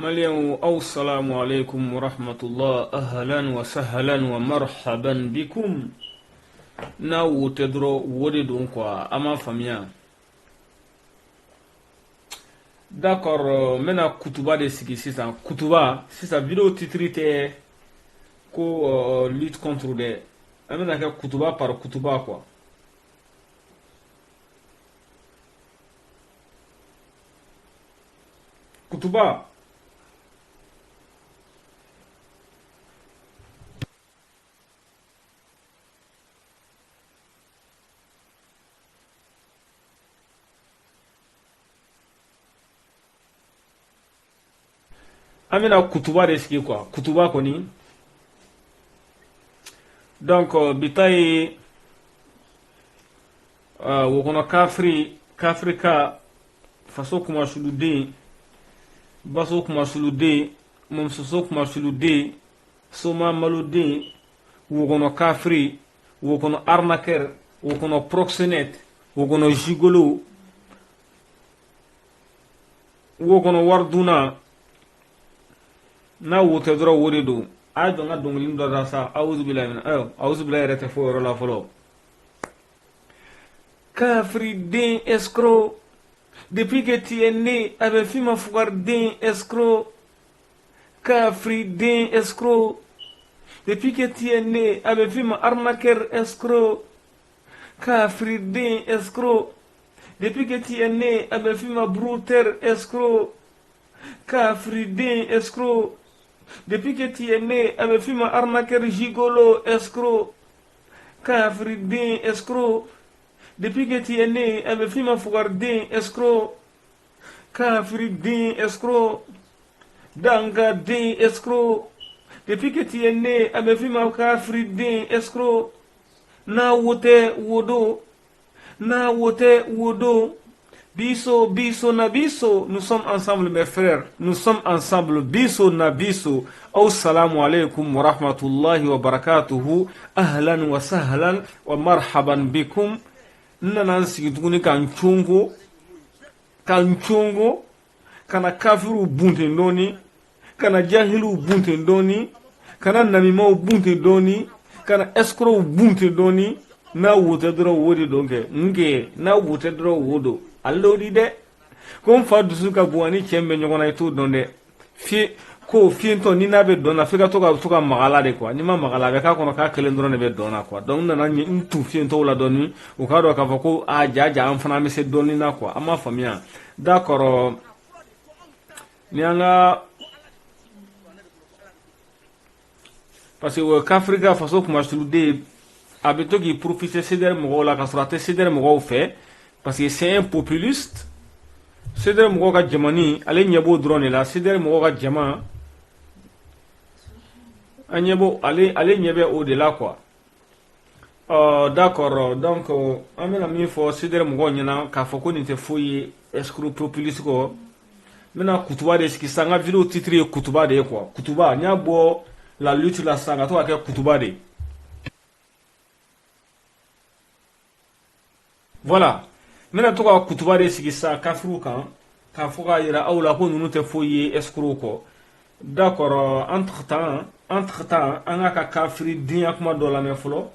مليون أو السلام عليكم ورحمة الله أهلا وسهلا ومرحبا بكم ناو تدرو وددون كوا أما فاميا D'accord, maintenant kutuba de sigi sisan kutuba sisan vidéo titre était ko lutte contre des amena ka kutuba par kutuba quoi. Kutuba amena kutuba de sigi quoi kutuba koni donc bitai wokono kafri ka faso kuma sulude baso kuma sulude momsoso kuma sulude soma malude wokono kafri wokono arnaqueur wokono proxénète wokono gigolo wokono warduna na wote doro wori do ay do nga donglim do rasa auzu billahi min auzu billahi rete fo rola folo kafri din escroc depuis que tu es né avec fima fugar din escroc kafri din escroc depuis que tu es né avec fima arnaqueur escroc kafri din escroc depuis que tu es né avec fima brouteur escroc kafri din escroc depuis que tu es né avec fima arnaqueur gigolo escroc kafri din escroc depuis que tu es né avec fima fugardin escroc kafri din escroc danga din escroc depuis que tu es né avec fima kafri din escroc na wote wodo biso na biso, nous sommes ensemble mes frères, nous sommes ensemble biso na biso. Assalamu alaikum wa rahmatullahi wa barakatuhu, ahlan wa sahlan wa marhaban bikum. Nana sigi tuguni kan chongo kana kafiru bunte ndoni kana jahilu bunte ndoni kana namimau bunte ndoni kana escrow bunte ndoni na wote dro wodi donke nge na wote dro wodo allodi de kom fa dusu ka buani chembe nyogona itu donde fi ko fiento ni na be dona fika to ka magala de quoi ni ma magala be ka kono ka kelendro ne be dona quoi donc na ni ntu fiento la doni o ka do ka fa ko a jaja am fana me se doni na quoi ama famia d'accord ni anga parce que k'Afrique faso kuma sulude abito qui profite ceder mo la ka surate ceder mo fait parce que c'est un populiste ceder mo ka jamani ale nyebo drone la ceder mo ka jama anyebo ale nyebe au delà quoi d'accord donc amena mi fo ceder mo nyana ka fo ko ni te foyi escroc populiste ko mena kutuba de ski sanga vidéo titre kutuba de quoi kutuba nya bo la lutte la sanga to ka kutuba de voilà maintenant to ka kutuba de ski sa kafru kan ka fo ka ira awla ko nunu te foyi escroc ko d'accord entre temps anga ka kafri din akuma do la me folo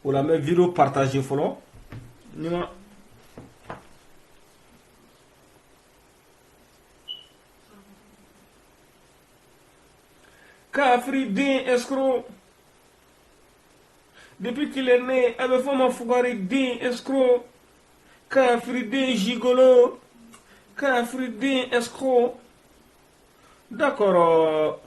ou la me vidéo partager folo nima kafri din escroc depuis qu'il est né avec fama fugari din escroc kafri din gigolo kafri din escroc d'accord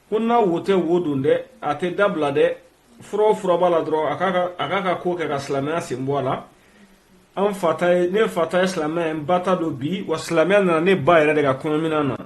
kuna wote wodunde ate dabla de furo bala dro akaka ko ka islamia simbola an fata ne fata islamia bata do bi wa islamia na ne ba yere daga kuma minana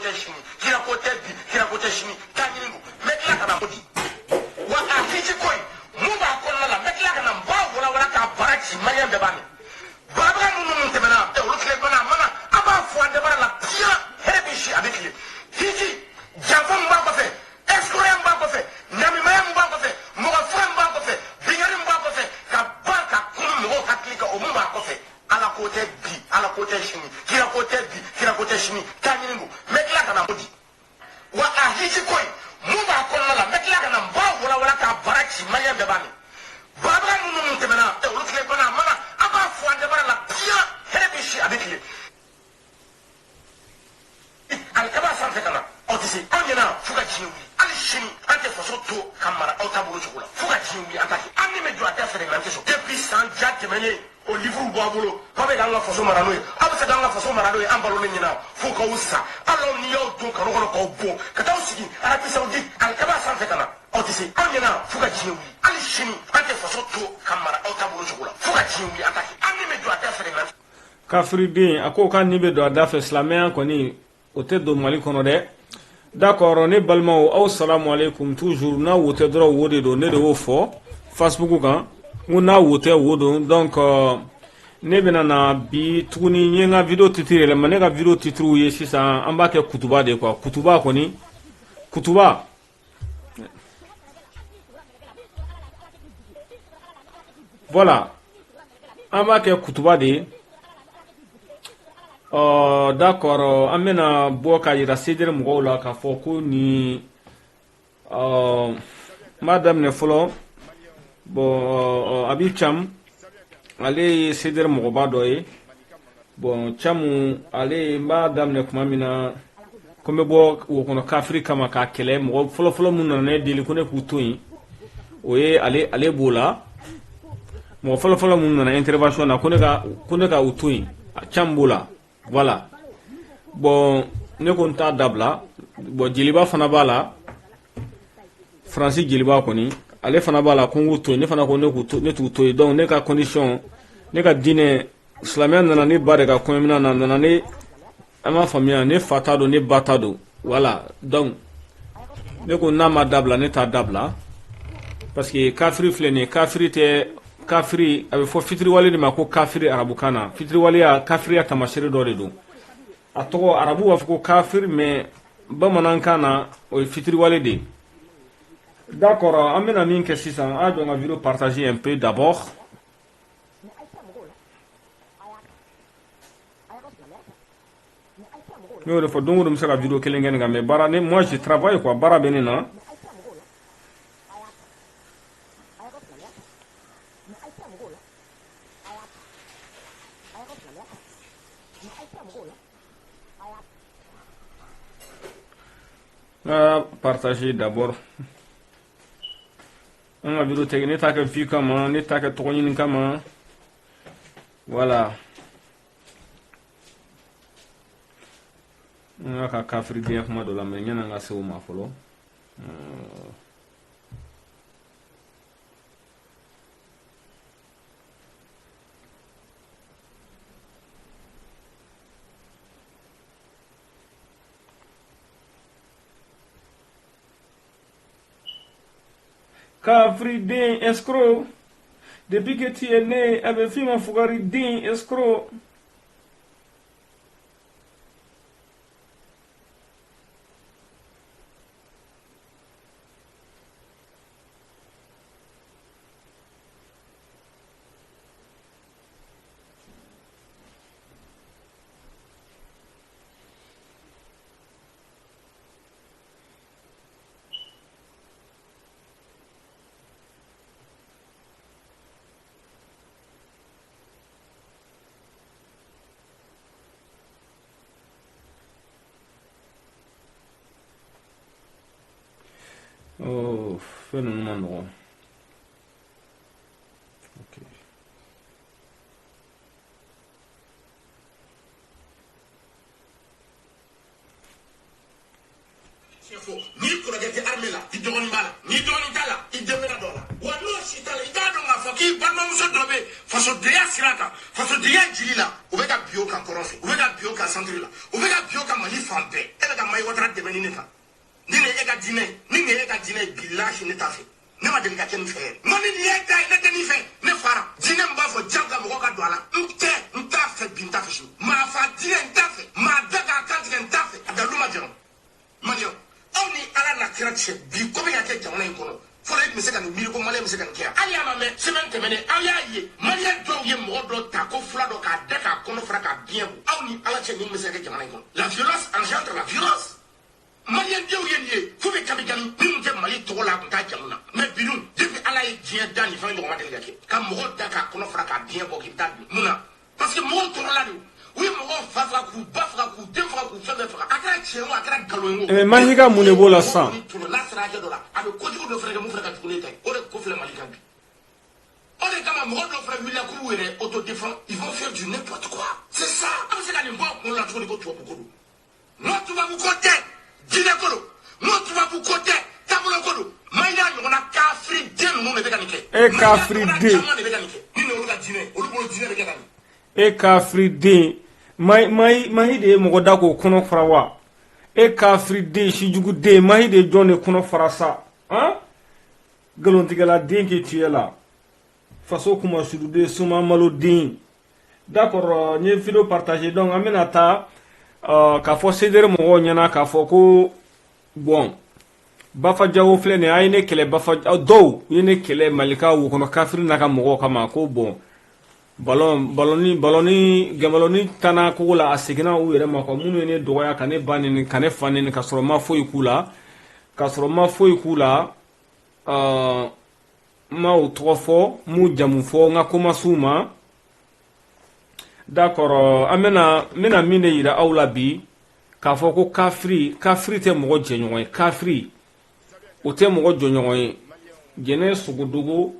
kote shini kira kote bi kira kote shini tanyiringu mekla kana modi wa afiji koi muba kolla la mekla kana mba wala ka barachi manya bebani baba nunu temena e ulukle kona mana aba fuande bara la pia herebishi abikli hiji javon mba ko fe escroya mba ko fe nami maya mba ko fe muga fura mba ko fe bingari mba ko fe ka banka kum mo haklika o mba ko fe ala kote bi ala kote shini kira kote shini tanyiringu mekla kana modi wa ahiji koi muba kolla la mekla kana mba wala ka barachi manya bebani baba nunu temena e ulukle kona mana aba fuande bara la pia herebishi abikli alkaba sanfɛ kana aw tɛ se anw ɲɛna fo ka diɲɛ wuli hali sini an tɛ faso to ka mara aw taabolo cogo la fo ka diɲɛ wuli an ta kɛ an ni bɛ jɔ a da fɛ de an tɛ sɔn depuis san ja tɛmɛnen o livre bɔ a bolo aw bɛ k'an ka faso mara n'o ye aw bɛ fɛ k'an ka faso mara n'o ye an balolen ɲɛna fo k'aw sa hali aw ni y'aw don kanu kɔnɔ k'aw bon ka t'aw sigi arabi saoudite alikaba sanfɛ kana aw tɛ se anw ɲɛna fo ka diɲɛ wuli hali sini an tɛ faso to ka mara aw taabolo cogo la fo ka diɲɛ wuli an ta kɛ an ni bɛ jɔ a da fɛ de kafiriden a ko k'an ni bɛ don a da fɛ silamɛya kɔni o tɛ don mali kɔnɔ dɛ d'accord ne balimaw aw salamu alaikum toujours n'a wo tɛ dɔrɔn wo de don ne de y'o fɔ facebook kan n ko n'a wo tɛ wo don donc ne bɛna na bi tuguni n ye n ka video titre yɛlɛma ne ka video titre ye sisan an b'a kɛ kutuba de quoi kutuba kɔni kutuba voilà an b'a kɛ kutuba de ye d'accord an bɛna bɔ ka yira sedere mɔgɔw la k'a fɔ ko ni n b'a daminɛ fɔlɔ bon abi cam ale ye sedere mɔgɔba dɔ ye bon camu ale n b'a daminɛ tuma min na ko n bɛ bɔ wo kɔnɔ kafiri kama k'a kɛlɛ mɔgɔ fɔlɔfɔlɔ mun nana ne deli ko ne k'u to yen o ye ale b'o la mɔgɔ fɔlɔfɔlɔ mun nana intervention na ko ne ka u to yen cam b'o la voilà bon ne ko n t'a dabila bon jeliba fana b'a la faransi jeliba kɔni ale fana b'a la ko n k'u to yen ne fana ko ne t'u to yen donc ne ka condition ne ka diinɛ silamɛya nana ne ba de ka kɔɲɔmina na nana ne an m'a faamuya ne fa ta don ne ba ta don voilà donc ne ko n'a ma dabila ne t'a dabila parce que kafiri filɛ nin ye kafiri tɛ kafiri a bɛ fɔ fitiriwale de ma ko kafiri arabukan na fitiriwaleya kafiriya tamasere dɔ de don a tɔgɔ arabu b'a fɔ ko kafiri mais bamanankan na o ye fitiriwale de ye d'accord an bɛna min kɛ sisan a jɔ n ka vidéo partager un peu d'abord ne y'o de fɔ don o don n bɛ se ka vidéo kelen kɛ nin kan mais baara ne moi je travaille quoi baara bɛ ne na partager d'abord an ka vidéo tɛ ne t'a kɛ vue kama ne t'a kɛ tɔgɔ ɲini kama voilà n ka kafiridenya kuma dɔ la mais ɲɛna n ka se o ma fɔlɔ Kafriden escroc, depuis que tu es né, avec film Fougaridin escroc. Oh, fais le numéro. Ok. Ni kuragete armée la, i dɔgɔnin b'a la, ni dɔgɔnin t'a la, i dɛmɛra dɔ la. Wa n'o si t'a la, i k'a dɔn k'a fɔ k'i balimamuso dɔ bɛ fasodenya sira kan, fasodenya jili la, u bɛ ka bin o kan kɔrɔn fɛ, u bɛ ka bin o kan centre la, u bɛ ka bin o kan mali fan bɛɛ e bɛ ka Mayi Watara dɛmɛ ni ne kan ni ne e ka diinɛ ni ne e ka diinɛ bilahi ne t'a fɛ ne ma deli ka kɛ nin fɛ yɛrɛ ni nin ye ta ye ne tɛ nin fɛ ne fara diinɛ min b'a fɔ jagoya mɔgɔ ka don a la n t'a fɛ bi n t'a fɛ su maa fa diinɛ n t'a fɛ maa da k'a kantigɛ n t'a fɛ a dalu ma jɛnɛ maliyɛnw aw ni ala na kira cɛ bi ko bɛ ka kɛ jamana in kɔnɔ fɔlɔ e tun bɛ se ka nin miiri ko maliyɛn bɛ se ka nin kɛ yan hali y'a ma mɛn semaine tɛmɛnen aw y'a ye maliyɛn dɔw ye mɔgɔ dɔ ta ko fila dɔ k'a da k'a kɔnɔ fara k'a biɲɛ bɔ aw ni ala cɛ nin bɛ se ka kɛ jamana in kɔnɔ la violence engendre la violence maliyɛn denw ye nin ye fo bɛ kabigani minnu tɛ mali tɔgɔ la a tun t'a jamu na mɛ bi dun depuis ala ye diɲɛ da nin fɛn ɲɔgɔn ma deli ka kɛ ka mɔgɔ da k'a kɔnɔ fara k'a biɲɛ bɔ k'i bɛ taa dun mun na parce que mɔgɔw tɔɔrɔla de u ye mɔgɔw fa faga k'u ba faga k'u den faga k'u fɛn bɛɛ faga a kɛra tiɲɛ o a kɛra nkalon ye o Mahiga mun de b'o la sisan n'a sera hakɛ dɔ la a bɛ kojugu dɔ fɛnɛ kɛ mun fɛnɛ ka jugu ne ta ye o de ko filɛ mali kan bi o de kama mɔgɔ dɔw fɛnɛ wulila k'u yɛrɛ autodéfend ils vont faire du n'importe quoi c'est ça a bɛ se ka nin bɔ a kunkolo la cogo di ko tubabu ko don n'o tubabu ko tɛ jinɛ ko don n'o tubabu ko tɛ taabolo ko don Mayi n'a ɲɔgɔnna kafiri den ninnu de bɛ ka nin kɛ kafiri den caman de bɛ ka nin kɛ ni olu ka jinɛ olu bolo jinɛ bɛ kɛ ka nin kafiri den Mayi de ye mɔgɔ da k'o kɔnɔ fara wa kafiri den sijugu den Mayi de jɔn de kɔnɔ fara sa nkalontigɛla den k'i tuyɛ la faso kuma suruden suma malo den d'accord n ye video partager donc an bɛna taa k'a fɔ CDR mɔgɔw ɲɛna k'a fɔ ko bon Bafajawo filɛ nin a ye ne kɛlɛ dɔw ye ne kɛlɛ malika wo kɔnɔ kafiri n'a ka mɔgɔw kama ko bon baloni tana kogo la a seginna u yɛrɛ ma quoi minnu ye ne dɔgɔya ka ne ba neni ka ne fa neni ka sɔrɔ ma foyi k'u la ma o tɔgɔ fɔ m'u jamu fɔ n ka komasiw ma d'accord an bɛna min de yira aw la bi k'a fɔ ko kafiri tɛ mɔgɔ jɛɲɔgɔn ye kafiri o tɛ mɔgɔ jɔɲɔgɔn ye jɛnɛ sogodogo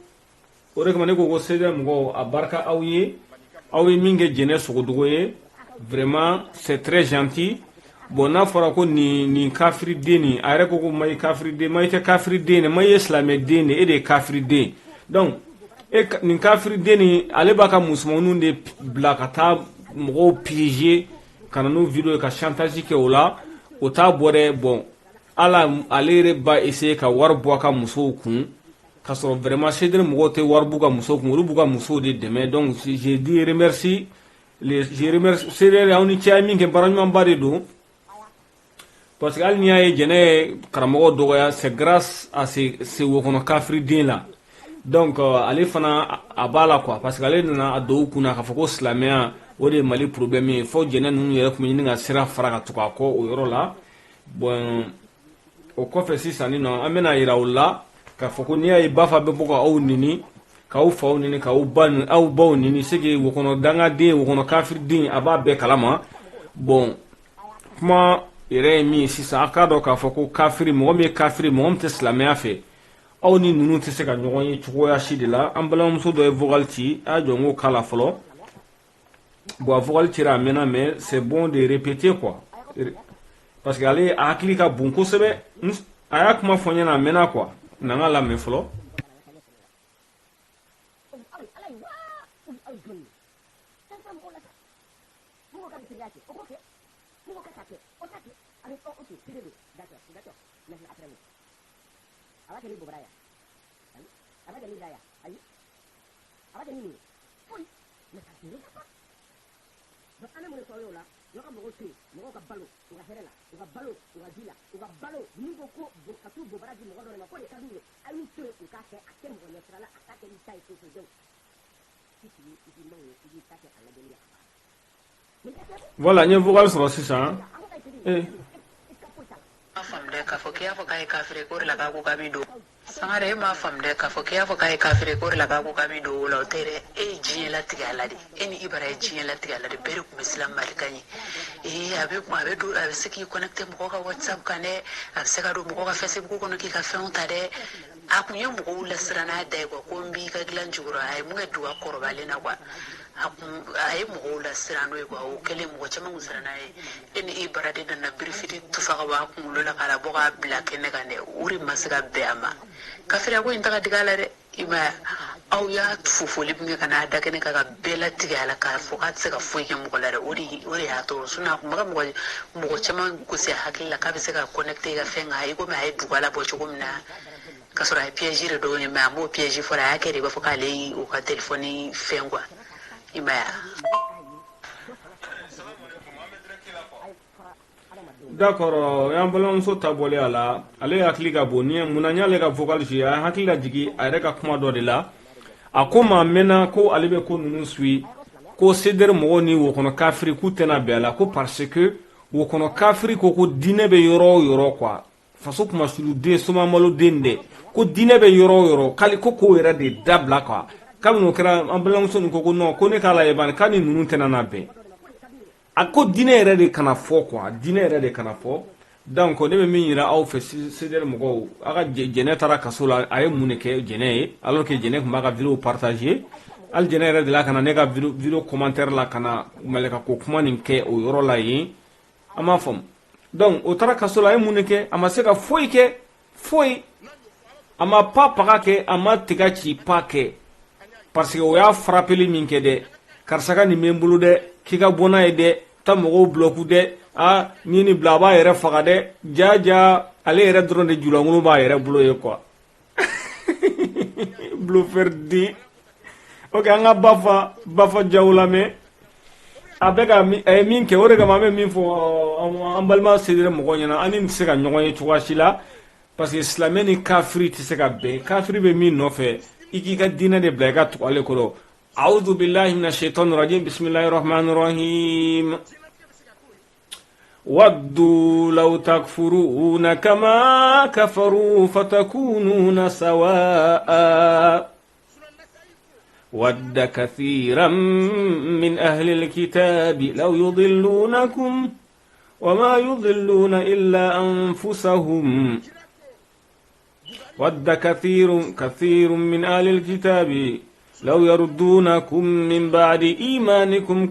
o de kama ne ko ko CDR mɔgɔw a barika aw ye min kɛ jɛnɛ sogodogo ye vraiment c'est très gentil bon n'a fɔra ko nin kafiri den nin a yɛrɛ ko ko Mayi kafiri den Mayi tɛ kafiri den Mayi ye silamɛ den de e de ye kafiri den donc nin kafiri den nin ale b'a ka musomaninw de bila ka taa mɔgɔw piéger ka na n'o video ka chantage kɛ o la o t'a bɔ dɛ bon ale yɛrɛ b'a essayer ka wari bɔ a ka musow kun ka sɔrɔ vraiment CDR mɔgɔw tɛ wari b'u ka musow kun olu b'u ka musow de dɛmɛ donc je dis remercie CDR aw ni cɛ ye min kɛ baara ɲumanba de don parce que hali n'i y'a ye jɛnɛ ye karamɔgɔ dɔgɔya c'est grâce à ce wo kɔnɔ kafiri den la donc ale fana a b'a la quoi parce que ale nana a don u kunna k'a fɔ ko silamɛya o de ye Mali problème ye fo jɛnɛ ninnu yɛrɛ tun bɛ ɲini ka sira fara ka tugu a kɔ o yɔrɔ la bon o kɔfɛ sisan nɔ an bɛna yira o la k'a fɔ ko n'i y'a ye Bafa bɛ bɔ k'aw nini k'aw faw nini k'aw baw nini c'est que wo kɔnɔ dangaden wo kɔnɔ kafiri den a b'a bɛɛ kalama bon kuma yɛrɛ ye min ye sisan a k'a dɔn k'a fɔ ko kafiri mɔgɔ min ye kafiri mɔgɔ min tɛ silamɛya fɛ aw ni ninnu tɛ se ka ɲɔgɔn ye cogoya si de la an balimamuso dɔ ye vocal ci a jɔ n k'o k'a la fɔlɔ bon a vocal cira a mɛnna mais c'est bon de répéter quoi parce que ale a hakili ka bon kosɛbɛ a y'a kuma fɔ n ɲɛna a mɛnna quoi n'an ka lamɛn fɔlɔ Voilà, n ye vocal sɔrɔ sisan famde k'a fɔ k'i y'a fɔ k'a ye kafiri ko de la k'a ko k'a b'i don Sangare e m'a faamu dɛ k'a fɔ k'i y'a fɔ k'a ye kafiri ko de la k'a ko k'a b'i don o la o tɛ dɛ e ye diɲɛ latigɛ a la de e ni Ibara ye diɲɛ latigɛ a la de bɛɛ de tun bɛ siran Mali ka ɲɛ a bɛ se k'i connecter mɔgɔw ka WhatsApp kan dɛ a bɛ se ka don mɔgɔw ka Facebook kɔnɔ k'i ka fɛnw ta dɛ a kun ye mɔgɔw lasiran n'a da ye quoi ko n b'i ka dilan jukɔrɔ a ye mun kɛ duga kɔrɔbalen na quoi a ye mɔgɔw lasiran n'o ye quoi o kɛlen mɔgɔ caman kun siran n'a ye e ni Ibara de nana birifiti tufa ka bɔ a kunkolo la k'a bɔ k'a bila kɛnɛ kan dɛ o de ma se ka bɛn a ma kafiriya ko in ta ka dig'a la dɛ i m'a ye aw y'a fofoli min kɛ ka n'a da kɛnɛ ka bɛɛ latigɛ a la k'a fɔ k'a tɛ se ka foyi kɛ mɔgɔ la dɛ o de y'a tɔɔrɔ a kun bɛ ka mɔgɔ caman gosi a hakili la k'a bɛ se ka connecter ka fɛn kan i komi a ye dugu la bɔ cogo min na k'a sɔrɔ a ye piège de dɔw ye mais a m'o piège fɔra a y'a kɛ de i b'a fɔ k'ale ye o ka téléphone fɛn quoi i m'a ye d'accord yan balimamuso ta bɔli a la ale hakili ka bon ni mun na y'ale ka vocal ci a hakili la jigi a yɛrɛ ka kuma dɔ de la a ko maa mɛnna ko ale bɛ ko ninnu suit ko sedɛri mɔgɔw ni wo kɔnɔ kafiri k'u tɛna bɛn a la ko parce que wo kɔnɔ kafiri ko ko diinɛ bɛ yɔrɔ o yɔrɔ quoi faso kumasuluden somamaloden dɛ ko diinɛ bɛ yɔrɔ o yɔrɔ k'ale ko k'o yɛrɛ de dabila quoi kabini o kɛra an balimamuso nin ko non ko ne k'a la yebani k'a ni ninnu tɛna na bɛn a ko diinɛ yɛrɛ de kana fɔ quoi diinɛ yɛrɛ de kana fɔ donc ne bɛ min yira aw fɛ sedɛri mɔgɔw a ka jɛnɛ taara kaso la a ye mun de kɛ jɛnɛ ye alors que jɛnɛ tun b'a ka vidéo partager hali jɛnɛ yɛrɛ de la ka na ne ka vidéo commentaire la ka na malika ko kuma nin kɛ o yɔrɔ la yen an m'a faamu donc o taara kaso la a ye mun de kɛ a ma se ka foyi kɛ foyi a ma pa paga kɛ a ma tiga ci pa kɛ parce que o y'a frappeli min kɛ dɛ karisa ka nin bɛ n bolo dɛ k'i ka bɔ n'a ye dɛ ta mɔgɔw bloku dɛ ni ni bila a b'a yɛrɛ faga dɛ ja ale yɛrɛ dɔrɔn de julankolo b'a yɛrɛ bolo ye quoi bluffeur di ok an ka bafa jaw lamɛn a bɛ ka a ye min kɛ o de kama an bɛ min fɔ an balima sedɛrɛ mɔgɔw ɲɛna an ni tɛ se ka ɲɔgɔn ye cogoya si la parce que silamɛ ni kafiri tɛ se ka bɛn kafiri bɛ min nɔfɛ i k'i ka diinɛ de bila i ka tugu ale kɔrɔ أعوذ بالله من الشيطان الرجيم بسم الله الرحمن الرحيم ودوا لو تكفرون كما كفروا فتكونون سواء ود كثيرا من أهل الكتاب لو يضلونكم وما يضلون إلا أنفسهم ود كثير من أهل الكتاب لو يردونكم من بعد إيمانكم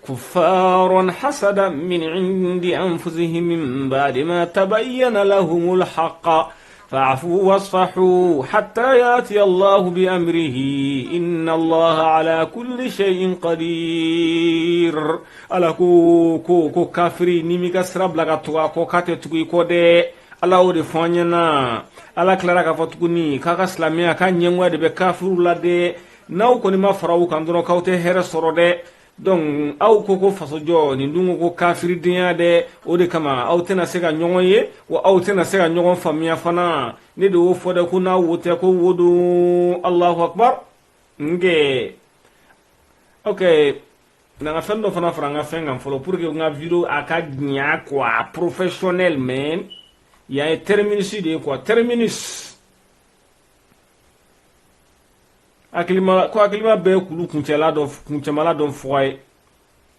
كفارا حسدا من عند أنفسهم من بعد ما تبين لهم الحق فاعفوا واصفحوا حتى يأتي الله بأمره إن الله على كل شيء قدير على كو كافري نيمي كسرب لغا كو كاتي كودي ala o de fɔ an ɲɛna ala tilara k'a fɔ tuguni k'a ka silamɛya k'a ɲɛngoya de bɛ kafiru la dɛ n'aw kɔni ma fara u kan dɔrɔn k'aw tɛ hɛrɛ sɔrɔ dɛ donc aw ko fasojɔ nin dun ko kafiridenya dɛ o de kama aw tɛna se ka ɲɔgɔn ye wa aw tɛna se ka ɲɔgɔn faamuya fana ne de y'o fɔ dɛ ko n'a wo tɛ ko wo don Allahu akbar nge ok na nga fɛn dɔ fana fara n ka fɛn kan fɔlɔ pour que n ka vidéo a ka ɲa quoi professionnel man il y a un terminus de quoi terminus akilima bɛɛ kulu kuncɛmala dɔ fɔ ye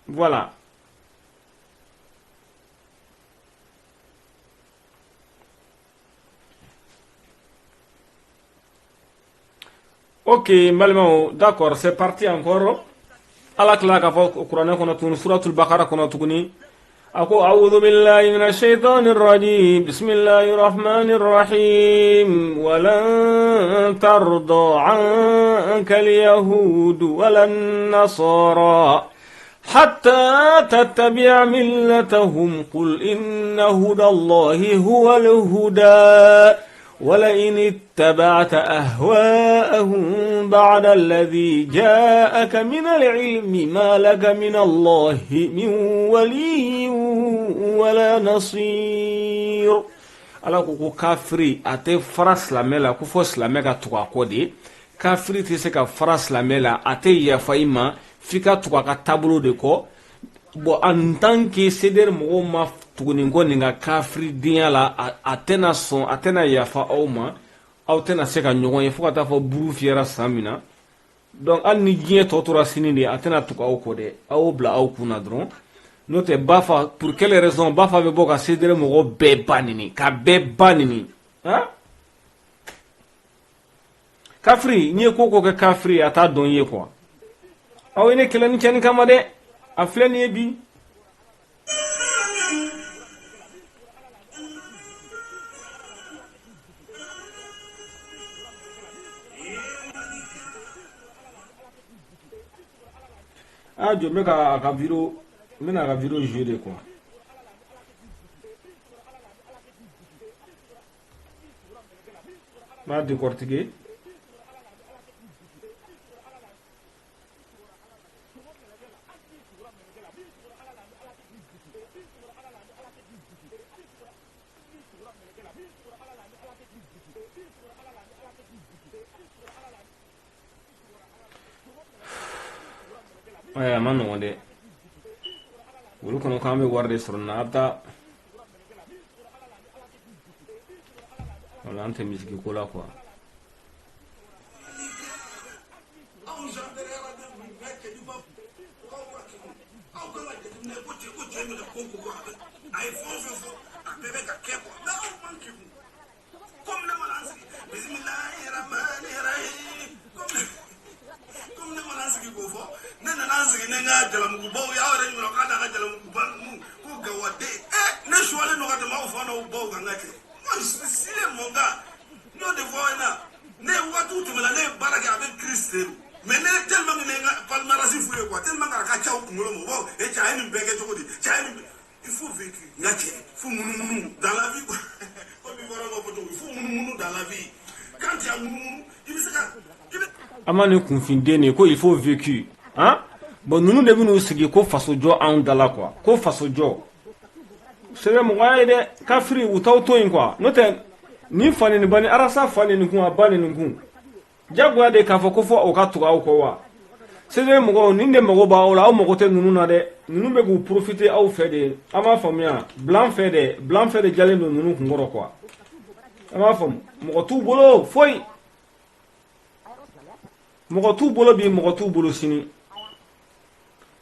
voilà ok balimaw d'accord c'est parti encore ala tila k'a fɔ kuranɛ kɔnɔ tuguni suratul bakara kɔnɔ tuguni أقول أعوذ بالله من الشيطان الرجيم بسم الله الرحمن الرحيم ولن ترضى عنك اليهود ولا النصارى حتى تتبع ملتهم قل إن هدى الله هو الهدى ولئن اتبعت أهواءهم بعد الذي جاءك من العلم ما لك من الله من ولي ولا نصير ala ko kafiri ate fara silamɛ la ko fɔ silamɛ ka tugu a kɔ de kafiri tɛ se ka fara silamɛ la ate yafa i ma f'i ka tugu a ka taabolo de kɔ bon en tant que sedɛri mɔgɔw ma tuguni ko nin ka kafiridenya la a tɛna sɔn a tɛna yafa aw ma aw tɛna se ka ɲɔgɔn ye fo ka taa fɔ buru fiyɛra san min na donc hali ni diɲɛ tɔ tora sini de a tɛna tugu aw kɔ dɛ aw bila aw kun na dɔrɔn n'o tɛ Bafa pour quelle raison Bafa bɛ bɔ ka sedɛri mɔgɔw bɛɛ ba nini ka bɛɛ ba nini han kafiri n'i ye ko ko kɛ kafiri a t'a dɔn i ye quoi aw ye ne kɛlɛ ni cɛnni kama dɛ a filɛ nin ye bi Ah, je mets à vidéo, mais à vidéo jouer quoi. Ma décortiquer. Ouais, man no de. Wulu kono kambe warde sorna abta. Wala ante misiki kola quoi. Mais tellement il faut vécu. Il faut dans la vie. Il faut dans la vie. Quand il y a il Amane confindene ko il faut vécu. Hein? Bon nous devons nous seguir ko faso jo an dala quoi. Ko faso jo. C'est mo waide kafri utauto in quoi. Note ni fane ni bani arasa fane ni kun abane ni kun. Jagwa de kafo ko fo o ka tuga ko wa. C'est mo ni ne mo ba o la o mo ko te nunu na de. Nunu be go profiter au fait de ama famia blanc fait de jale no nunu kun goro quoi. Ama fam mo tu bolo foi. Mo tu bolo bi mo tu bolo sini.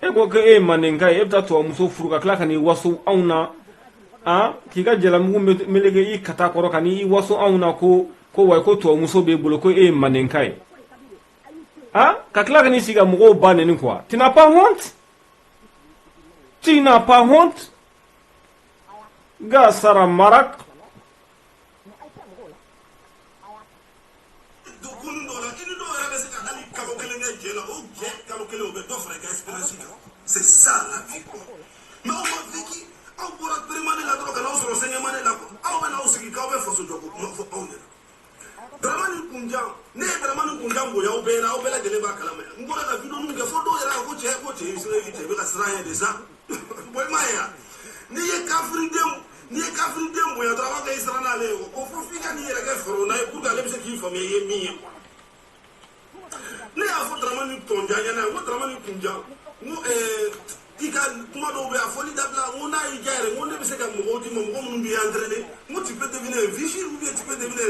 E ko ke e manenga e bta to muso furuka kla kan i waso auna a ki ga jela mu melege i kata koro kan i waso auna ko wa ko to muso be bolo ko e manenga e a ka kla kan i siga mo ba ne ni quoi. Tu n'as pas honte? Tu n'as pas honte? Ga sara marak c'est ça la vie. Mais on m'a vécu, on pourra prémaner la drogue, on se renseigne, on va aussi qui quand même faut se dire qu'on est. Dramani kunjang, ne dramani kunjang boya obera obela de leba kalame. Ngora la vidéo nous foto era ko che isolé be la sraye déjà. Boy maya. Ni ye kafri dem boya drama ga israna le ko fo fika ni era ga foro na pour ga lebse ki famille ye mi. Ne a fo dramani tonjanga na ko dramani kunjang. Ika kuma do be afoli dabla ona igere on ne be se ka mo di mo mo bi entraîner mo tu peux devenir vigile ou bien tu peux devenir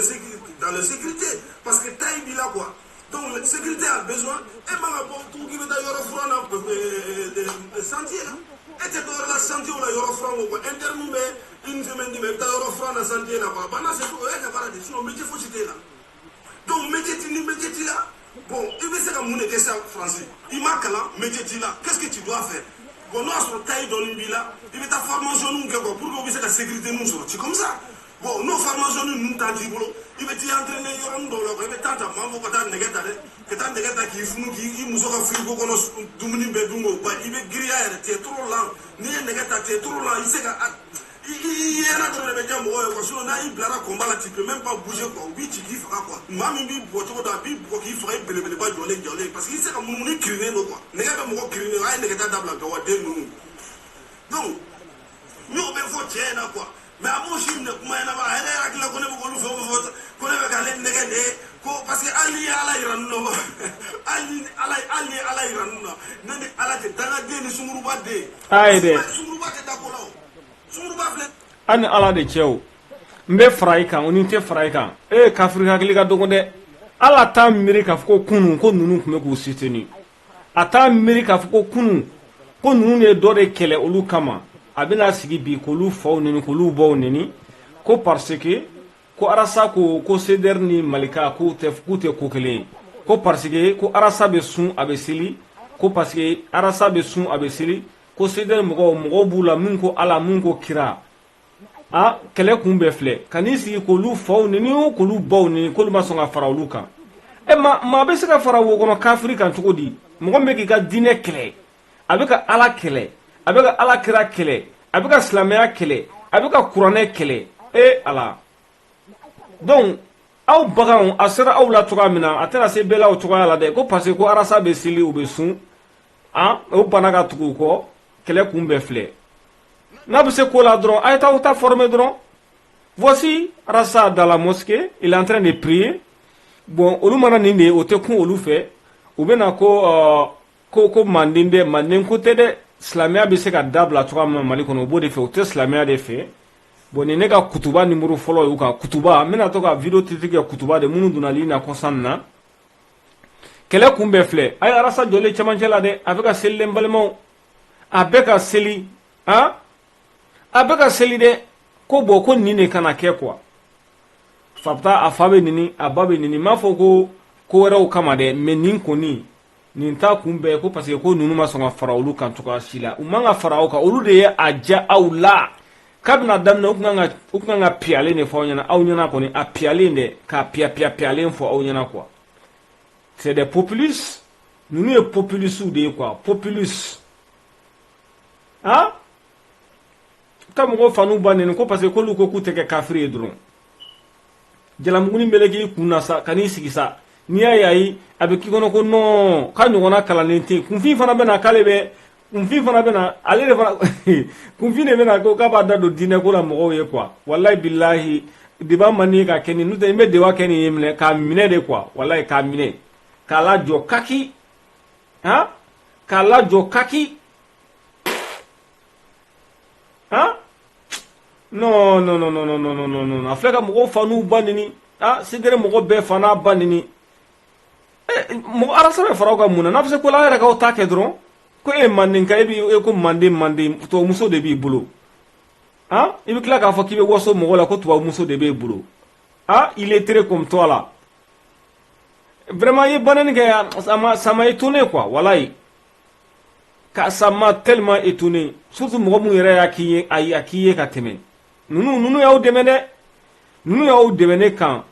dans la sécurité parce que taille bi là quoi donc la sécurité a besoin et manga bon tout qui veut d'ailleurs front na sentier là et te dans la sentier ou la yoro front ou intermi mais une semaine de d'ailleurs front na sentier là ba na c'est tout et ka paradis sinon métier faut citer là donc métier là bon il veut se ka mon que ça français il marque là métier là qu'est-ce que tu dois faire. Bon, nous, on taille dans l'Imbila, il veut ta formation, nous, pour qu'on puisse la sécurité, nous, c'est comme ça. Bon, nos formations, nous, t'en dit, il veut t'y entraîner, il veut t'en dire, il veut t'en dire, que t'en dire, qu'il faut nous, qu'il nous aura frigo, qu'on a dominé, il veut griller, t'es trop lent, ni un négatif, t'es trop lent, il sait il y a un autre média, sinon, on a eu blara combat là, tu peux même pas bouger, quoi, oui, tu dis, quoi. Mami, il faut qu'il faudrait pas jouer, parce qu'il sait que mon est criné, quoi. Négatif, mon criné, il y a un négatif d'abord, donc, nous, on peut faire quoi. Mais à mon chien, comment il y a un qu'on parce que Ali ala iranno Ali ala iranno nani ala te dana de sumuruba de ayde sumuruba te dakolo sumuruba fle an ala de chew mbe fraika oninte fraika e kafrika kliga dogonde ala ta amerika fko kunu ko nunu kume ko siteni ata amerika fko kunu ko nunu ne dore kele olu kama abina sigi bi ko lu faw neni ko lu baw neni ko parce que ko arasa ko seder ni malika ko te ko kele ko parce que ko arasa be sun abesili ko parce que arasa be sun abesili ko seder mo bula mun ko ala mun ko kira a kele kun be fle kanisi ko lu faw neni ko lu baw neni ko lu ma songa fara olu kan e ma be se ka fara wo kono kafri kan tugodi mo gombe ki ga dine kele avec ala kele avec ala kira kele avec silamɛya kele avec kuranɛ kele ala donc aw baganw a sera aw la cogoya min na a tɛna se bɛɛ la o cogoya la dɛ ko parce que ko arasa bɛ seli u bɛ sun o bana ka tugu kɔ kɛlɛ kun bɛɛ filɛ n'a bɛ se ko la dɔrɔn a ye taa ta former dɔrɔn voici arasa dans la mosquée il est en train de prier bon olu mana nin de o tɛ kun olu fɛ u bɛ na ko manden dɛ manden ko tɛ dɛ silamɛya bɛ se ka dabila cogoya min na Mali kɔnɔ o b'o de fɛ o tɛ silamɛya de fɛ bon nin ne ka kutuba numéro fɔlɔ y'u ka kutuba n bɛna to ka video titre kɛ kutuba de minnu donna ligne na kɔsan na kɛlɛ kun bɛɛ filɛ a ye arasa jɔlen cɛmancɛ la dɛ a bɛ ka selilen balimaw a bɛ ka seli a bɛ ka seli dɛ ko bon ko nin de kana kɛ quoi fa bɛ taa a fa bɛ nini a ba bɛ nini n m'a fɔ ko wɛrɛw kama dɛ mais nin kɔni nin ta kun bɛɛ ko parce que ko ninnu ma sɔn ka fara olu kan cogoya si la u man ka fara aw kan olu de ye a diya aw la k'a bɛna daminɛ u kan ka piyalen de fɔ aw ɲɛna kɔni a piyalen dɛ k'a piyalen fɔ aw ɲɛna quoi c'est des populistes ninnu ye populistes de ye quoi populistes ka mɔgɔw fanu ba neni ko parce que k'olu ko k'u tɛ kɛ kafiri ye dɔrɔn jalamuguni meleke i kun na sa ka n'i sigi sa n'i y'a ye ayi a bɛ k'i kɔnɔ ko non k'a ɲɔgɔnna kalannen tɛ kunfin fana bɛ na k'ale bɛ kunfin fana bɛ na ale de fana kunfin de bɛ na ko k'a b'a da don diinɛ ko la mɔgɔw ye quoi walayi bilahi deba man di ka kɛ nin n'o tɛ n bɛ deba kɛ nin ye minɛ k'a minɛ de quoi walayi k'a minɛ k'a lajɔ kaki k'a lajɔ kaki non a filɛ ka mɔgɔw fa n'u ba nini sidere mɔgɔ bɛɛ fa n'a ba nini mɔgɔ arasa bɛ fara aw ka mun na n'a bɛ se ko la aw yɛrɛ k'aw ta kɛ dɔrɔn ko e mandenka e ko manden tubabumuso de b'i bolo i bɛ tila k'a fɔ k'i bɛ waso mɔgɔ la ko tubabumuso de b'e bolo il est très comme toi là vraiment i ye banani kɛ ça m'a étonné quoi walayi ça m'a tellement étonné surtout mɔgɔ mun yɛrɛ y'a k'i ye ka tɛmɛ ninnu y'aw dɛmɛ dɛ ninnu y'aw dɛmɛ ne kan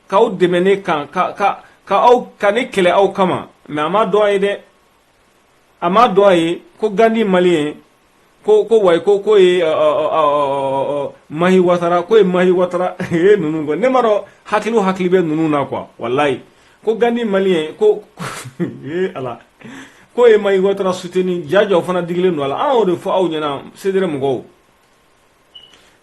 k'aw dɛmɛ ne kan ka ne kɛlɛ aw kama mais a ma dɔn a ye dɛ a ma dɔn a ye ko Gandi maliyɛn ko wayi ko ye Mahi Watara ko ye Mahi Watara ninnu quoi ne ma dɔn hakili bɛ ninnu na quoi walayi ko Gandi maliyɛn ko ala ko ye Mahi Watara soutenir jajaw fana digilen don a la an y'o de fɔ aw ɲɛna sedere mɔgɔw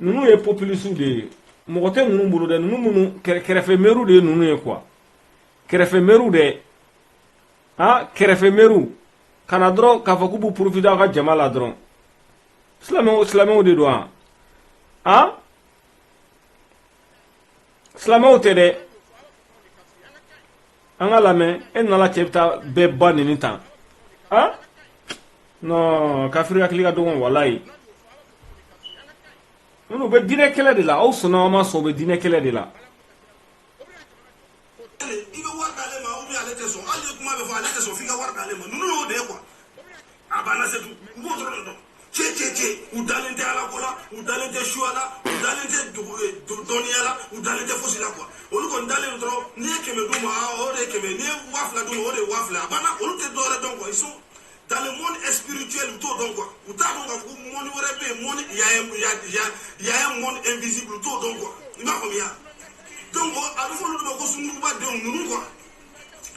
ninnu ye populistes de ye mɔgɔ tɛ ninnu bolo dɛ ninnu minnu kɛrɛfɛ mɛruw de ye ninnu ye quoi kɛrɛfɛ mɛruw dɛ kɛrɛfɛ mɛruw kana dɔrɔn k'a fɔ k'u b'u profiter aw ka jama la dɔrɔn silamɛw de don silamɛw tɛ dɛ an ka lamɛn e nana cɛ bɛ taa bɛɛ ba nini tan non kafiri hakili ka dɔgɔn walayi ninnu bɛ diinɛ kɛlɛ de la aw sɔnna aw ma sɔn u bɛ diinɛ kɛlɛ de la i bɛ wari d'ale ma ou bien ale tɛ sɔn hali ni kuma bɛ fɔ ale tɛ sɔn f'i ka wari d'ale ma ninnu y'o de ye quoi a banna c'est tout u b'o dɔrɔn de dɔn cɛ u dalen tɛ ala ko la u dalen tɛ suya la u dalen tɛ dɔnniya la u dalen tɛ fosi la quoi olu kɔni dalen dɔrɔn n'i ye 100 d'u ma o de ye 100 n'i ye 2000 d'u ma o de ye 2000 a banna olu tɛ dɔwɛrɛ dɔn quoi ils sont dans le monde spirituel u t'o dɔn quoi u t'a dɔn k'a fɔ ko monde wɛrɛ bɛ yen monde il y a un monde invisible u t'o dɔn quoi i m'a faamuya donc a bɛ fɔ olu de ma ko sunkuruba denw ninnu quoi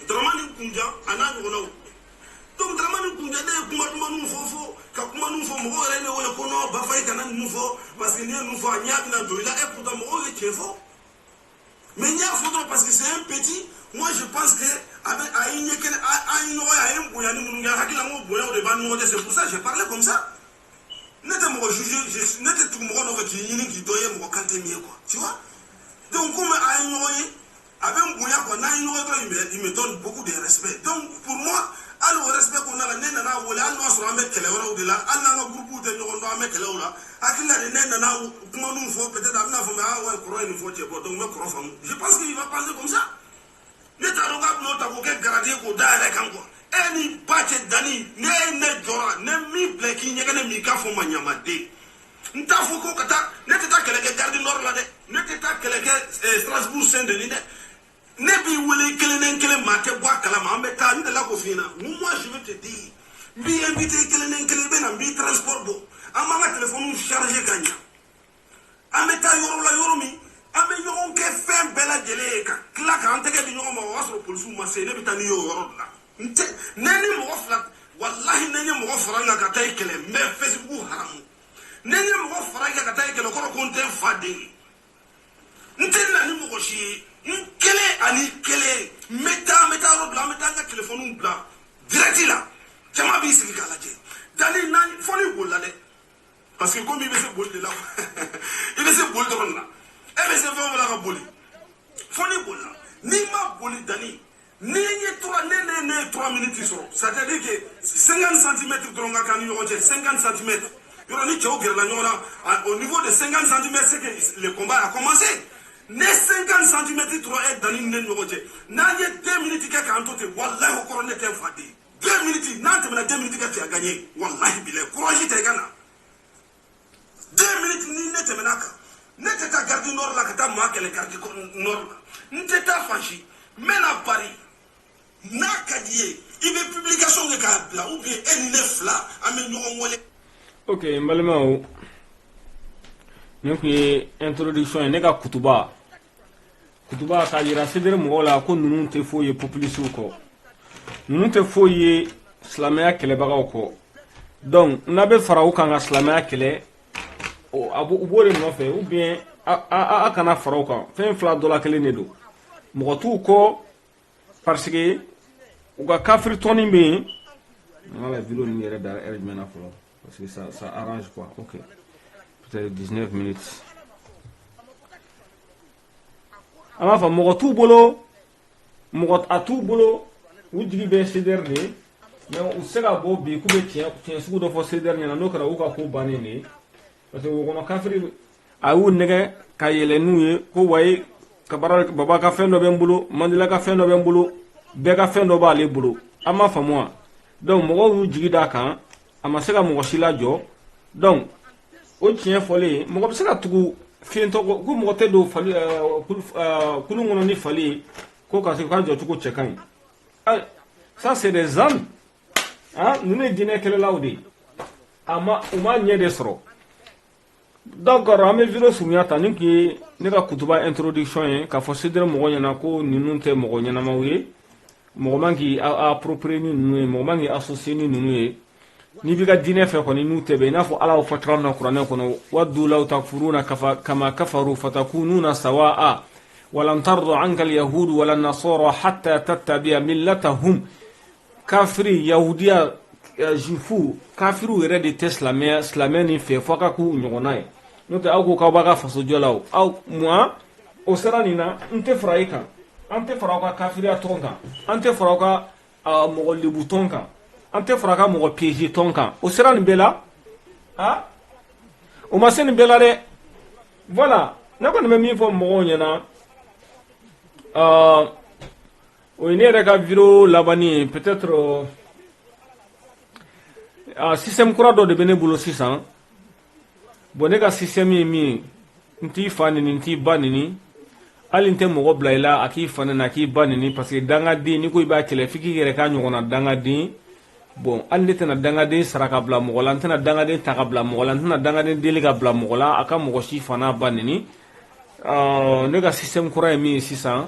Dramani Kunja a n'a ɲɔgɔnnaw donc Dramani Kunja ne ye kuma dumanw fɔ ka kuma ninnu fɔ mɔgɔw yɛrɛ ne wele ko non Bafayi kana ninnu fɔ parce que n'i ye ninnu fɔ a ɲɛ bɛna don i la et pourtant mɔgɔw ye tiɲɛ fɔ mais n y'a fɔ dɔrɔn parce que c'est un petit moi je pense que a ye ɲɛ kɛnɛ a ye ɲɔgɔn ye a ye bonya ni minnu kɛ hakili la n ko bonyaw de b'an ni ɲɔgɔn cɛ c'est pour ça j'ai parlé comme ça ne tɛ mɔgɔ juger ne tɛ tugu mɔgɔ nɔfɛ k'i ɲini k'i dɔ ye mɔgɔ kan tɛ min ye quoi tu vois donc comme a ye ɲɔgɔn ye a bɛ n bonya quoi n'a ye ɲɔgɔn dɔrɔn il me donne beaucoup de respect donc pour moi hali o respect kɔnɔna la ne nana wele hali n'a sɔrɔ an bɛ kɛlɛ wɛrɛw de la hali n'an ka groupe tɛ ɲɔgɔn dɔn an bɛ kɛlɛw la hakili la de ne nana kuma ninnu fɔ peut-être a bɛna fɔ mais ouais kɔrɔ ye nin fɔ cɛ bɔ donc n bɛ kɔrɔ faamu je pense qu'il va penser comme ça ne t'a dɔn k'a bɛna o ta k'o kɛ gardien k'o da yɛrɛ kan quoi e ni ba cɛ danni ne ye ne jɔra ne min bila k'i ɲɛgɛnɛ min k'a fɔ ma ɲamaden n t'a fɔ ko ka taa ne tɛ taa kɛlɛ kɛ garde nord la dɛ ne tɛ taa kɛlɛ kɛ Strasbourg Saint-Denis dɛ ne b'i wele kelen maa tɛ bɔ a kalama an bɛ taa n delila k'o f'i ɲɛna moi je vais te dire Bi invité kelen bena bi transport bo. Amanga téléphone chargé gagna. Ameta yoro la yoro mi. Ame yoron ke fem bela jele ka. Kla ka anteke di yoron ma wasro polisu ma se ne bitani yoro la. Nte neni mo flat wallahi neni mo faranga ka tay kele me Facebook haram. Neni mo faranga ka tay kele ko konte fade. Nte nani mo shi kele ani kele meta ro bla meta ka téléphone bla direct là. Chama bi sigi kala je. Dali nani foni bolla de. Parce que comme il veut se boller là. Il veut se boller là. Et mais c'est vraiment la boli. Foni bolla. Ni ma boli dani. Ni 3 minutes sur. Ça veut dire que 50 cm dronga kan yo 50 cm. Yo ni tcho gerla nyora au niveau de 50 cm c'est que le combat a commencé. Ne 50 cm 3 et dani ne yo na ye 2 minutes ka kan tote wallahi ko ne te fadi. 2 minutes nanti mena 2 minutes ka tu as gagné. Wallahi bilay courage te gana. 2 minutes ni ne te menaka. Ne te ta garde nord la ka ta ma kele garde nord. Ne te ta fachi. Mena Paris. Na kadie. Il veut publication de kabla ou bien N9 là. Amen nous on Ok, mbalema nyonki introduction ne ka kutuba ka yira sedere mo la ko nunu te foye population ko. Nunu te foye islamaya kele baga ko. Donc nabe farao kan ga islamaya kele o abu ubore no fe ou bien a kana farao kan fen fla dola kele ne do. Mogotu ko parce que uga kafir toni be on la vidéo ni era dar era mena folo parce que ça arrange quoi. OK. Peut-être 19 minutes. Ama fa mogotu bolo mogot atu bolo wujigi be siderne mais o sega bo be ku be tien sugu do fo siderne na no kara uka ko banene parce que wono kafir awu nege kayele nuye ko way kabara baba ka fendo be mbulu mandila ka fendo be mbulu be ka fendo ba le bulu ama fa moi donc mo wu jigida kan ama sega mo sila jo donc o tien fole mo sega tugu fiento ko mo te do fali kulu ngono ni fali ko ka se ka jo tugu chekan ça c'est des hommes hein nous ne dîner que laudi ama uma nye de sro donc rame vidéo sumiata ninki ne ka kutuba introduction ka fo sidre mo nyana ko ninunte mo nyana mawe mo mangi approprier ni nunu mo mangi associer ni nunu ni biga dine fe ko ni nute be na fo ala fo trana qur'an ko no waddu law takfuruna kama kafaru fatakununa sawaa ولن ترضى عنك اليهود ولا النصارى حتى تتبع ملتهم كافري يهوديا جيفو كافرو يرد تسلامي سلامي في فوقكو نيغوناي نوت اوكو كاوباغا فسجولاو او موا اوسرانينا انت فرايكا انت فراوكا كافريا تونكا انت فراوكا مغولي بوتونكا انت فراوكا مغو بيجي تونكا اوسران بلا ها وما سن بلا ري فوالا نكون ميمي فو مغونينا o ine reka vidéo labani peut-être système kura do de bene bulo 600 boneka système mi nti fanini nti banini alinte mo blaila aki fanana aki banini parce que danga di ni ko iba kele fiki reka nyona danga di bon alite na danga di saraka bla mo lantana danga di takabla mo lantana danga di deliga bla mo la aka mo shi fana banini nega système kura mi 600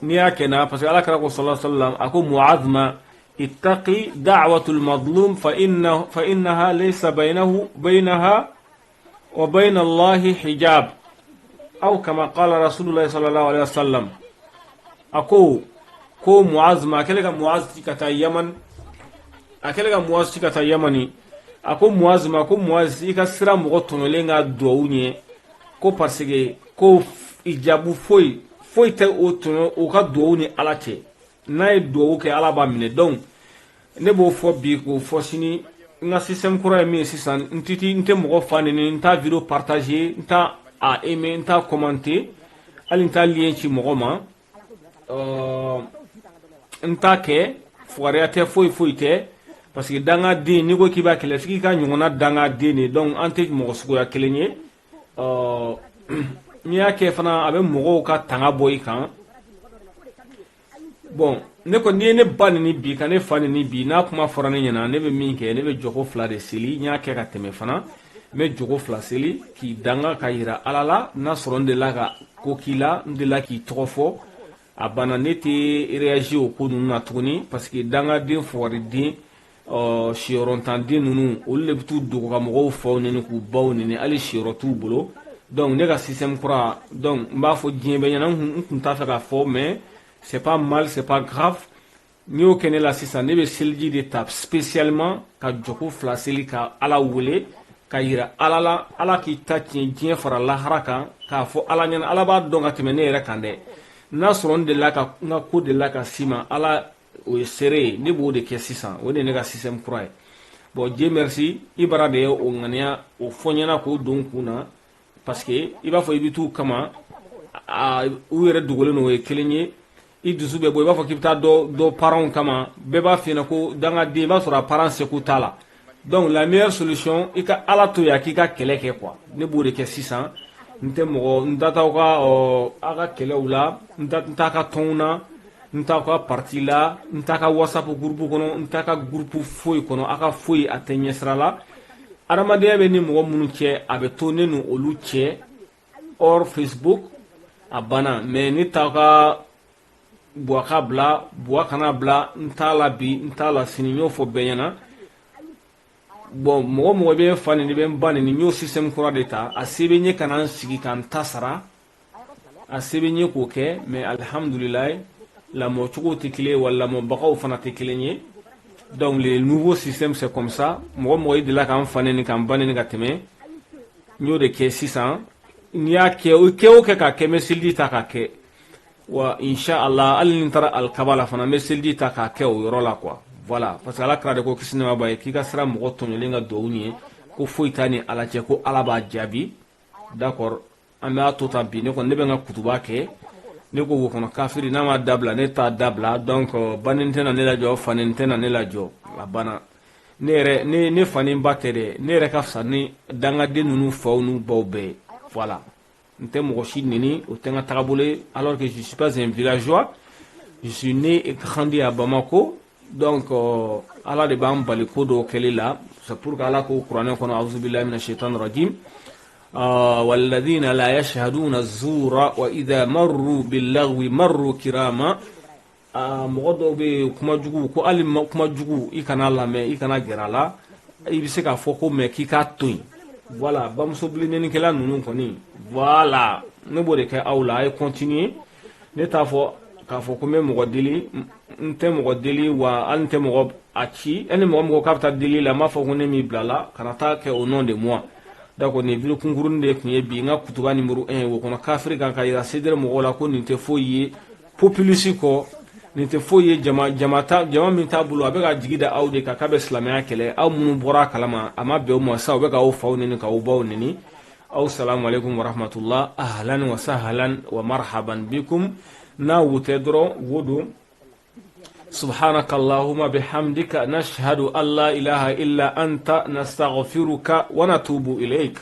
نيا كنا فسأل الله صلى الله عليه وسلم أكو معظمة اتقي دعوة المظلوم فإنها ليس بينها وبين الله حجاب أو كما قال رسول الله صلى الله عليه وسلم أكو معظمة أكلك معظمة كتا يمن أكلك معظمة كتا يمني أكو معظمة كسرا مغطن لنغا دووني كو برسيكي كو إجابو فوي foi te o ka do ni alache na e do ke alaba mine donc ne bo fo bi ko fo sini nga système kura mi sisan ntiti nte mo fani ni nta vidéo partager nta a aimer nta commenter ali nta lien ci mo ma nta ke foariate foi te parce que danga de ni go kiba kele fiki ka nyona danga de ni donc ante mo sugo ya kelenye niya ke fana abe mogo ka tanga boy kan bon ne ko ni ne ba ni bi ka ne fa ni bi n'a kuma fɔra ne ɲɛna ne bɛ min kɛ ne bɛ jogo 2 de seli n y'a kɛ ka tɛmɛ fana n bɛ jogo 2 seli k'i danga ka yira Ala la n'a sɔrɔ n delila ka ko k'i la n delila k'i tɔgɔ fɔ a banna ne tɛ réagir o ko ninnu na tuguni parce que dangaden fugardiden siyɔrɔntanden ninnu olu de bɛ t'u dogo ka mɔgɔw faw neni k'u baw neni hali siyɔrɔ t'u bolo donc ne ka système kura donc n b'a fɔ diɲɛ bɛɛ ɲɛna n tun t'a fɛ k'a fɔ mais c'est pas mal c'est pas grave n'i y'o kɛ ne la sisan ne bɛ seliji de ta spécialement ka jogo 2 seli ka Ala wele ka yira Ala la Ala k'i ta tiɲɛ diɲɛ fara lahara kan k'a fɔ Ala ɲɛna Ala b'a dɔn ka tɛmɛ ne yɛrɛ kan dɛ n'a sɔrɔ n delila ka n ka ko delila ka s'i ma Ala o ye seere ye ne b'o de kɛ sisan o de ye ne ka système kura ye bon Dieu merci Ibara de ye o ŋaniya o fɔ ɲɛna k'o don kun na parce que i b'a fɔ i bɛ t'u kama u yɛrɛ dogolen n'o ye kelen ye i dusu bɛ bɔ i b'a fɔ k'i bɛ taa dɔ parents kama bɛɛ b'a f'i ɲɛna ko dangaden i b'a sɔrɔ a parents seko t'a la donc la meilleure solution i ka Ala to yen k'i ka kɛlɛ kɛ quoi ne b'o de kɛ sisan n tɛ mɔgɔ n ta t'aw ka a ka kɛlɛw la n t'a ka tɔnw na n t'a ka parti la n t'a ka WhatsApp groupe kɔnɔ n t'a ka groupe foyi kɔnɔ a ka foyi a tɛ ɲɛsira la adamadenya bɛ ni mɔgɔ minnu cɛ a bɛ to ne ni olu cɛ hors Facebook a banna mais ne t'a ka buwa ka bila buwa kana bila n t'a la bi n t'a la sini n y'o fɔ bɛɛ ɲɛna bon mɔgɔ bɛ n fa ni bɛ n ba ni n y'o système kura de ta a se bɛ n ye ka na n sigi ka n ta sara a se bɛ n ye k'o kɛ mais alhamdulilayi lamɔcogo tɛ kelen ye wa lamɔbagaw fana tɛ kelen ye donc le nouveau système c'est comme ça mɔgɔ i delila ka n fa ni ka n ba ni ka tɛmɛ n y'o de kɛ sisan n'i y'a kɛ o kɛ o kɛ k'a kɛ n bɛ seliji ta k'a kɛ wa inshallah hali ni n taara alikaba la fana n bɛ seliji ta k'a kɛ o yɔrɔ la quoi voilà parce que Ala kira de ko kisi nɛma b'a ye k'i ka sira mɔgɔ tɔɲɔlen ka duwawu ɲini ko foyi t'a ni Ala cɛ ko Ala b'a jaabi d'accord an b'a to tan bi ne kɔni ne bɛ n ka kutuba kɛ ne ko wo kɔnɔ kafiri n'a ma dabila ne t'a dabila donc banin tɛna ne lajɔ fanin tɛna ne lajɔ a banna ne yɛrɛ ne fanin ba tɛ dɛ ne yɛrɛ ka fisa ni dangaden ninnu faw n'u baw bɛɛ ye voilà n tɛ mɔgɔ si neni o tɛ n ka tagabolo ye alors que je suis pas un villageois je suis né et grandi à Bamako donc Ala de b'an bali ko dɔw kɛli la c'est pour que Ala ko kuranɛ kɔnɔ a'uzu billahi minash shaitanir rajim والذين لا يشهدون الزور وإذا مروا باللغو مروا كراما mɔgɔ dɔw bɛ kuma jugu ko hali kuma jugu i kana lamɛn i kana gɛrɛ a la i bɛ se k'a fɔ ko mais k'i k'a to yen voilà bamuso bilennenikɛla ninnu kɔni voilà ne b'o de kɛ aw la a ye continuer ne t'a fɔ k'a fɔ ko n bɛ mɔgɔ deli n tɛ mɔgɔ deli wa hali n tɛ mɔgɔ a ci hali mɔgɔ k'a bɛ taa deli la n b'a fɔ ko ne m'i bila la kana taa kɛ au nom de moi d'accord nin video kunkurunin de tun ye bi n ka kutuba numéro 1 o kɔnɔ kafiri kan ka yira sedere mɔgɔw la ko nin tɛ foyi ye populisi kɔ nin tɛ foyi ye jama min t'a bolo a bɛ ka jigi da aw de kan k'a bɛ silamɛya kɛlɛ aw minnu bɔra a kalama a ma bɛn o ma sa u bɛ k'aw faw neni k'aw baw neni aw salamu alaikum wa rahmatullah ahlan wa sahlan wa marhaban bikum n'a wo tɛ dɔrɔn wo don سبحانك اللهم بحمدك نشهد أن لا إله إلا أنت نستغفرك ونتوب إليك